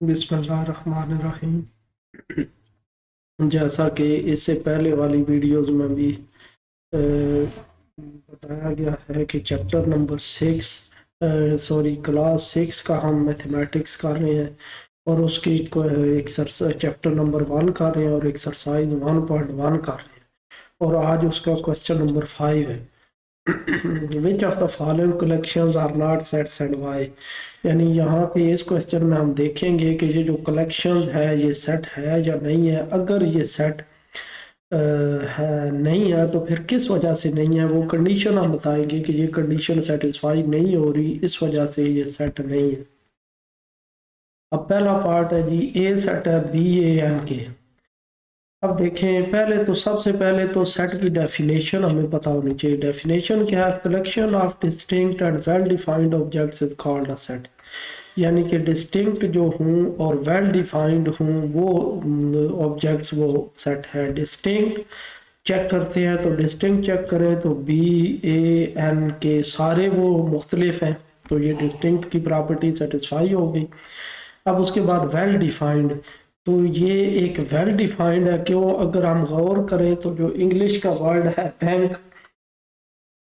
बिस्मिल्लाहिर्रहमानिर्रहीम। जैसा कि इससे पहले वाली वीडियोस में भी बताया गया है कि चैप्टर नंबर 6 क्लास 6 का हम मैथमेटिक्स कर रहे हैं और उसकी को एक्सरसाइज चैप्टर नंबर 1 कर रहे हैं और एक्सरसाइज 1.1 कर रहे हैं और आज उसका क्वेश्चन नंबर 5 है। Which of the following collections are not sets and why. यानी यहाँ पे इस क्वेश्चन में हम देखेंगे कि ये जो कलेक्शंस है ये सेट है या नहीं है। अगर ये सेट है नहीं है तो फिर किस वजह से नहीं है, वो कंडीशन हम बताएंगे कि ये कंडीशन सेटिस्फाई नहीं हो रही, इस वजह से ये सेट नहीं है। अब पहला पार्ट है जी, ए सेट है बी ए एन के। अब देखें, पहले तो सबसे पहले तो सेट की डेफिनेशन हमें पता होनी चाहिए। डेफिनेशन क्या है? Collection of distinct and well defined objects is called a set. यानी कि डिस्टिंक्ट जो हूँ और वेल डिफाइंड हूँ वो ऑब्जेक्ट्स वो सेट है। डिस्टिंक्ट चेक करते हैं तो डिस्टिंक्ट चेक करें तो बी ए एन के सारे वो मुख्तलिफ हैं, तो ये डिस्टिंक्ट की प्रॉपर्टी सेटिस्फाई हो गई। अब उसके बाद वेल डिफाइंड, तो ये एक वेल डिफाइंड है। क्यों? अगर हम गौर करें तो जो इंग्लिश का वर्ड है बैंक,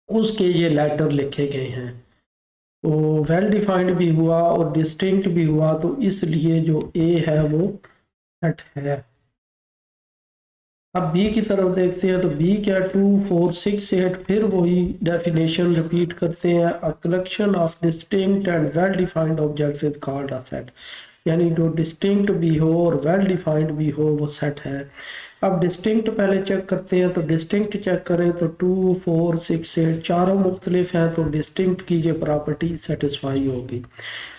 उसके ये लेटर लिखे गए हैं, तो वेल डिफाइंड भी हुआ और डिस्टिंक्ट भी हुआ, तो इसलिए जो ए है वो सेट है। अब बी की तरफ देखते हैं तो बी क्या, 2 4 6 8, फिर वही डेफिनेशन रिपीट करते हैं। A collection of distinct and well defined objects is called a set. यानी जो डिस्टिंक्ट भी हो और वेल डिफाइंड भी हो वो सेट है। अब डिस्टिंक्ट पहले चेक करते हैं, तो डिस्टिंक्ट चेक करें तो 2 4 6 8 चारों मुख्तलिफ हैं, तो डिस्टिंक्ट की ये प्रॉपर्टी सेटिस्फाई होगी।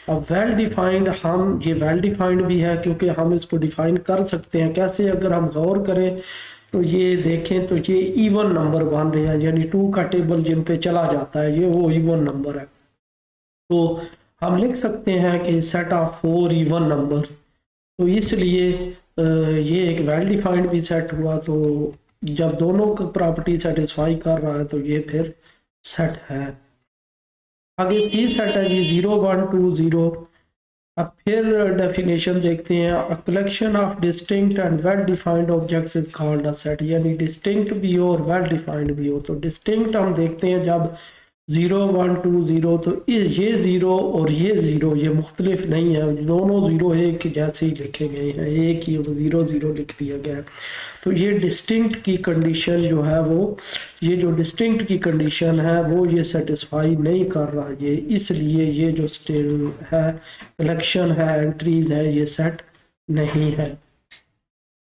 अब वेल डिफाइंड, हम ये वेल डिफाइंड भी है क्योंकि हम इसको डिफाइन कर सकते हैं। कैसे? अगर हम गौर करें तो ये देखें तो ये इवन नंबर बन रहे हैं, यानी 2 का टेबल जिन पे चला जाता है ये वो इवन नंबर है। तो हम लिख सकते हैं कि सेट ऑफ 4 इवन नंबर, तो इसलिए ये एक वेल डिफाइंड भी सेट हुआ। तो जब दोनों का प्रॉपर्टी सेटिस्फाई कर रहा है तो ये फिर सेट है। आगे सी सेट है जी, 0 1 2 0। अब फिर डेफिनेशन देखते हैं। A collection of distinct and well defined objects is called a set. यानी डिस्टिंक्ट भी हो और वेल डिफाइंड भी हो। तो डिस्टिंक्ट हम देखते हैं जब 0 1 2 0, तो ये 0 और ये 0 ये मुख्तलिफ नहीं है, दोनों 0 एक जैसे ही लिखे गए हैं, एक ही 0 0 लिख दिया गया है। तो ये डिस्टिंक्ट की कंडीशन जो है वो, ये जो डिस्टिंक्ट की कंडीशन है वो ये सेटिस्फाई नहीं कर रहा ये, इसलिए ये जो है कलेक्शन है, एंट्रीज है, ये सेट नहीं है,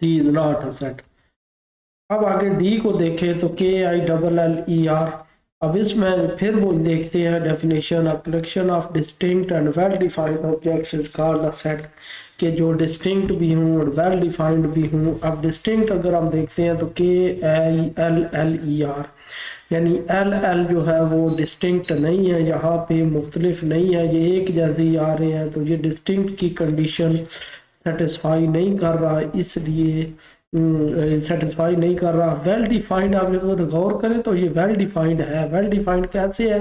इज नॉट अ सेट। अब आगे डी को देखें तो KILLER। अब इसमें फिर वो देखते हैं definition. A collection of distinct and well defined objects is called a set, के जो डिस्टिंक्ट भी हूँ और वेल डिफाइंड भी हूँ। अब डिस्टिंक्ट अगर हम देखते हैं तो KILLER, यानी LL जो है वो डिस्टिंक्ट नहीं है, यहाँ पे मुख्तलिफ नहीं है, ये एक जैसे ही आ रहे हैं, तो ये डिस्टिंक्ट की कंडीशन सेटिस्फाई नहीं कर रहा, इसलिए सेटिस्फाई नहीं कर रहा। वेल डिफाइंड आप अगर गौर करें तो ये वेल डिफाइंड है। वेल डिफाइंड कैसे है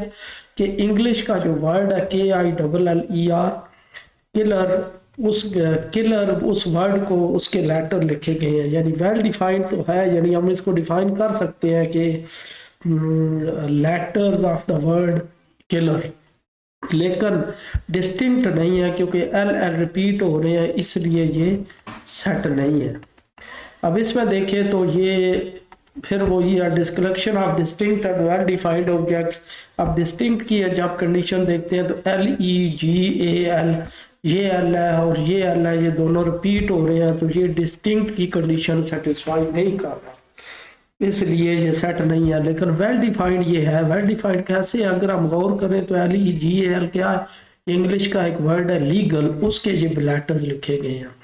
कि इंग्लिश का जो वर्ड है KILLER, किलर, उस किलर उस वर्ड को उसके लेटर लिखे गए हैं, यानी वेल डिफाइंड तो है। यानी हम इसको डिफाइन कर सकते हैं कि letters of the word killer, लेकिन डिस्टिंक्ट नहीं है क्योंकि LL रिपीट हो रहे हैं, इसलिए ये सेट नहीं है। अब इसमें देखें तो ये फिर वही है, collection of distinct and well defined objects. अब डिस्टिंक्ट की जब कंडीशन देखते हैं तो LEGAL, ये L है और ये L है, ये दोनों रिपीट हो रहे हैं, तो ये डिस्टिंक्ट की कंडीशन सेटिस्फाई नहीं कर रहा, इसलिए ये सेट नहीं है। लेकिन वेल डिफाइंड ये है। वेल डिफाइंड कैसे? अगर हम गौर करें तो LEGAL क्या है? इंग्लिश का एक वर्ड है लीगल, उसके ये लेटर्स लिखे गए हैं,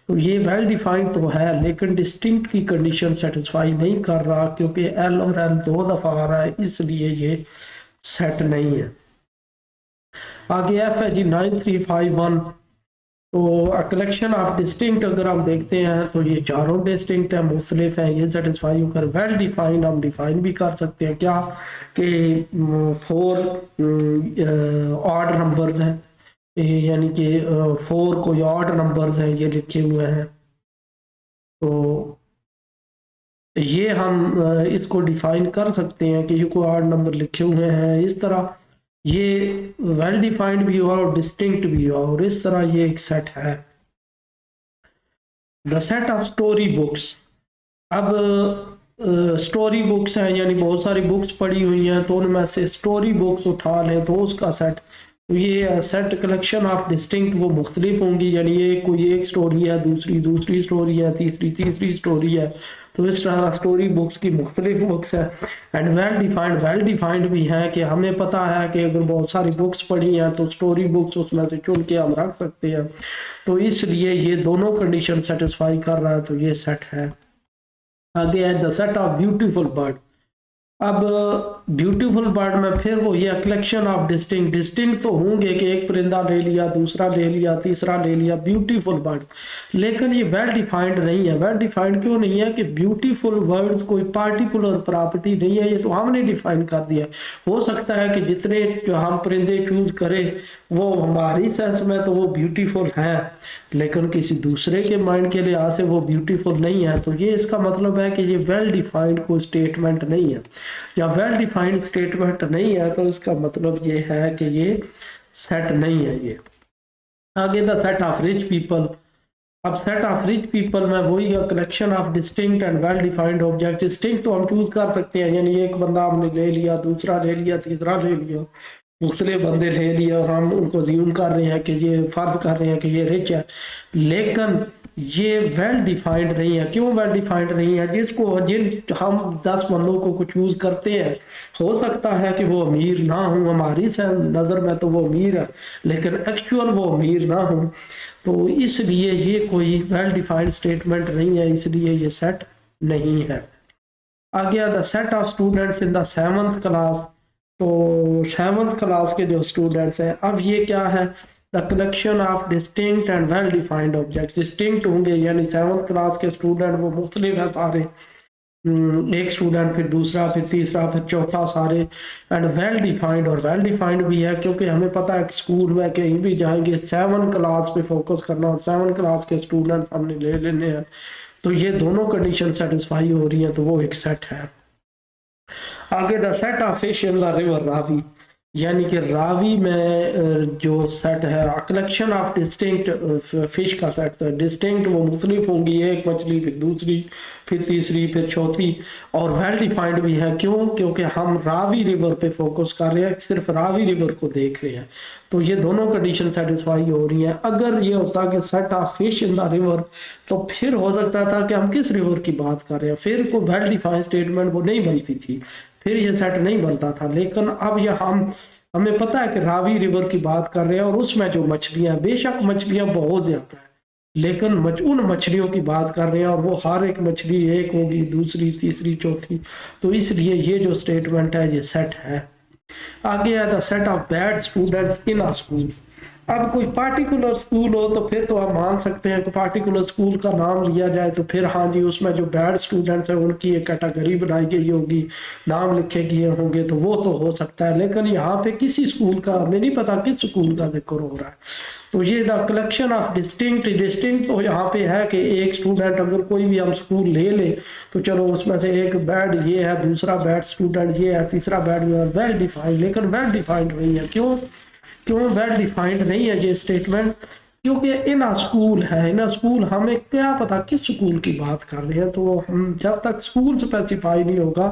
तो ये वेल डिफाइंड तो है लेकिन डिस्टिंक्ट की कंडीशन सेटिस्फाई नहीं कर रहा क्योंकि L और L 2 दफा आ रहा है, इसलिए ये सेट नहीं है। आगे F है जी, 9351। तो कलेक्शन ऑफ डिस्टिंक्ट अगर हम देखते हैं तो ये चारों डिस्टिंक्ट है, मुख्तलिफ है, ये सेटिस्फाई होकर वेल डिफाइंड हम डिफाइन भी कर सकते हैं क्या कि 4 ऑड नंबर्स हैं, यानी कि 4 कोई ऑड नंबर्स हैं ये लिखे हुए हैं। तो ये हम इसको डिफाइन कर सकते हैं कि ये कोई ऑड नंबर लिखे हुए हैं, इस तरह ये वेल डिफाइंड भी हुआ और डिस्टिंक्ट भी हुआ, और इस तरह ये एक सेट है। The set of story books. अब स्टोरी बुक्स हैं, यानी बहुत सारी बुक्स पढ़ी हुई हैं, तो उनमें से स्टोरी बुक्स उठा लें तो उसका सेट, तो ये सेट कलेक्शन ऑफ डिस्टिंक्ट वो मुख्तलिफ होंगी, यानी ये कोई एक स्टोरी है, दूसरी दूसरी स्टोरी है, तीसरी तीसरी स्टोरी है, तो इस तरह स्टोरी बुक्स की मुख्तलिफ बुक्स है। एंड वेल डिफाइंड भी है कि हमें पता है कि अगर बहुत सारी बुक्स पढ़ी हैं तो स्टोरी बुक्स उसमें से चुन के हम रख सकते हैं, तो इसलिए ये दोनों कंडीशन सेटिस्फाई कर रहा है, तो ये सेट है। आगे है the set of beautiful bird. अब ब्यूटीफुल बर्ड में फिर वो ये कलेक्शन ऑफ डिस्टिंक्ट तो होंगे कि एक परिंदा ले लिया, दूसरा ले लिया, तीसरा ले लिया, ब्यूटीफुल बर्ड, लेकिन ये वेल डिफाइंड नहीं है। वेल डिफाइंड क्यों नहीं है कि ब्यूटीफुल वर्ड्स कोई पार्टिकुलर प्रॉपर्टी नहीं है, ये तो हमने डिफाइन कर दिया। हो सकता है कि जितने हम परिंदे चूज करें वो हमारी सेंस में तो वो ब्यूटीफुल है, लेकिन किसी दूसरे के माइंड के लिहाज से वो ब्यूटीफुल नहीं है, तो ये इसका मतलब है कि ये वेल डिफाइंड कोई स्टेटमेंट नहीं है, या वेल डिफाइंड स्टेटमेंट नहीं है, तो इसका मतलब ये है कि ये सेट नहीं है। ये आगे the set of rich people. अब सेट ऑफ रिच पीपल में वही collection of distinct and well defined object. Distinct तो हम चूज कर सकते हैं, यानी एक बंदा हमने ले लिया, दूसरा ले लिया, तीसरा ले लिया, दूसरे बंदे ले लिए और हम उनको ज्यूम कर रहे हैं कि ये फर्ज कर रहे हैं कि ये रिच है, लेकिन ये वेल डिफाइंड नहीं है। क्यों वेल डिफाइंड नहीं है? जिसको जिन हम 10 बंदों को चूज करते हैं, हो सकता है कि वो अमीर ना हो, हमारी नज़र में तो वो अमीर है, लेकिन एक्चुअल वो अमीर ना हो, तो इसलिए ये कोई वेल डिफाइंड स्टेटमेंट नहीं है, इसलिए ये सेट नहीं है। आ गया the set of students in the 7th class. तो 7th क्लास के जो स्टूडेंट्स हैं, अब ये क्या है? The collection of distinct and well defined objects. Distinct होंगे यानी 7th क्लास के स्टूडेंट वो मुख्तलिफ है सारे, एक स्टूडेंट, फिर दूसरा, फिर तीसरा, फिर चौथा, सारे। एंड वेल डिफाइंड, और वेल डिफाइंड भी है क्योंकि हमें पता है कि स्कूल में कहीं भी जाएंगे 7 क्लास पे फोकस करना, और 7 क्लास के स्टूडेंट हमने ले लेने हैं, तो ये दोनों कंडीशन सेटिस्फाई हो रही हैं, तो वो एक सेट है। आगे the set of fish in the river Ravi, यानी कि रावी में जो सेट है कलेक्शन ऑफ डिस्टिंक्ट फिश का सेट है। डिस्टिंक्ट वो मुख्तलिफ होंगी, एक मछली, फिर दूसरी, फिर तीसरी, फिर चौथी, और वेल डिफाइंड भी है। क्यों? क्योंकि हम रावी रिवर पे फोकस कर रहे हैं, सिर्फ रावी रिवर को देख रहे हैं, तो ये दोनों कंडीशन सेटिस्फाई हो रही हैं। अगर ये होता कि set of fish in the river, तो फिर हो सकता था कि हम किस रिवर की बात कर रहे हैं, फिर कोई वेल डिफाइंड स्टेटमेंट वो नहीं बनती थी, फिर ये सेट नहीं बनता था। लेकिन अब यह हमें पता है कि रावी रिवर की बात कर रहे हैं, और उसमें जो मछलियां, बेशक मछलियां बहुत ज्यादा है, लेकिन उन मछलियों की बात कर रहे हैं, और वो हर एक मछली एक होगी, दूसरी, तीसरी, चौथी, तो इसलिए ये जो स्टेटमेंट है ये सेट है। आगे है the set of bad students in a school. अब कोई पार्टिकुलर स्कूल हो तो फिर तो आप मान सकते हैं कि पार्टिकुलर स्कूल का नाम लिया जाए, तो फिर हाँ जी, उसमें जो बैड स्टूडेंट्स हैं उनकी एक कैटेगरी बनाई गई होगी, नाम लिखे गए होंगे, तो वो तो हो सकता है। लेकिन यहाँ पे किसी स्कूल का हमें नहीं पता किस स्कूल का जिक्र हो रहा है, तो ये द कलेक्शन ऑफ डिस्टिंक्ट तो यहाँ पे है कि एक स्टूडेंट, अगर कोई भी हम स्कूल ले ले तो चलो उसमें से एक बैड ये है, दूसरा बैड स्टूडेंट ये है, तीसरा बैड वेल डिफाइंड, लेकिन वेल डिफाइंड नहीं है। क्यों वेल डिफाइंड नहीं है ये स्टेटमेंट? क्योंकि इन स्कूल है, इन स्कूल, हमें क्या पता किस स्कूल की बात कर रहे हैं, तो हम जब तक स्कूल स्पेसिफाई नहीं होगा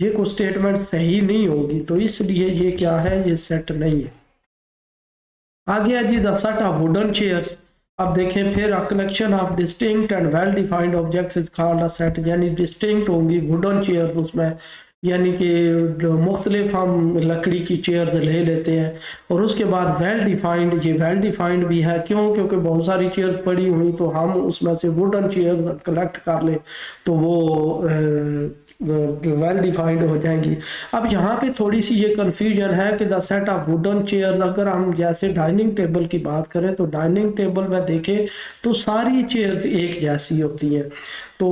ये कोई स्टेटमेंट सही नहीं होगी, तो इसलिए ये क्या है, ये सेट नहीं है। आगे है जी the set of wooden chairs. अब देखें फिर collection of distinct and well defined objects is called a set, यानी डिस्टिंक्ट होंगी वुडन चेयर्स उसमें, यानी कि मुख्तलिफ हम लकड़ी की चेयर ले लेते हैं, और उसके बाद वेल डिफाइंड, ये वेल डिफाइंड भी है। क्यों? क्योंकि बहुत सारी चेयर्स पड़ी हुई, तो हम उसमें से वुडन चेयर कलेक्ट कर लें तो वो वेल डिफाइंड हो जाएंगी। अब यहाँ पे थोड़ी सी ये कंफ्यूजन है कि the set of wooden chair, अगर हम जैसे डाइनिंग टेबल की बात करें तो डाइनिंग टेबल में देखें तो सारी चेयर्स एक जैसी होती हैं, तो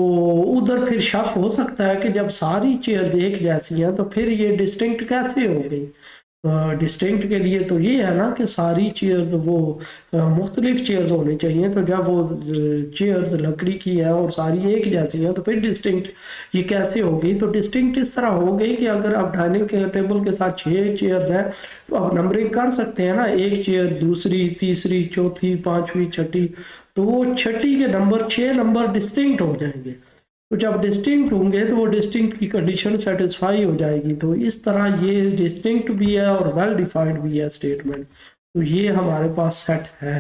उधर फिर शक हो सकता है कि जब सारी चेयर एक जैसी हैं तो फिर ये डिस्टिंक्ट कैसे हो गई, डिस्टिंक्ट के लिए तो ये है ना कि सारी चेयर्स वो मुख्तलिफ चेयर्स होनी चाहिए। तो जब वो चेयर्स लकड़ी की है और सारी एक जैसी है तो फिर डिस्टिंक्ट ये कैसे होगी? तो डिस्टिंक्ट इस तरह हो गई कि अगर आप डाइनिंग टेबल के साथ 6 चेयर्स हैं तो आप नंबरिंग कर सकते हैं ना, एक चेयर, दूसरी, तीसरी, चौथी, पांचवी, छठी। तो वो छठी के नंबर, 6 नंबर डिस्टिंक्ट हो जाएंगे। तो जब डिस्टिंक्ट होंगे तो वो डिस्टिंक्ट की कंडीशन सेटिस्फाई हो जाएगी। तो इस तरह ये डिस्टिंक्ट भी है और वेल डिफाइंड भी है स्टेटमेंट। तो ये हमारे पास सेट है।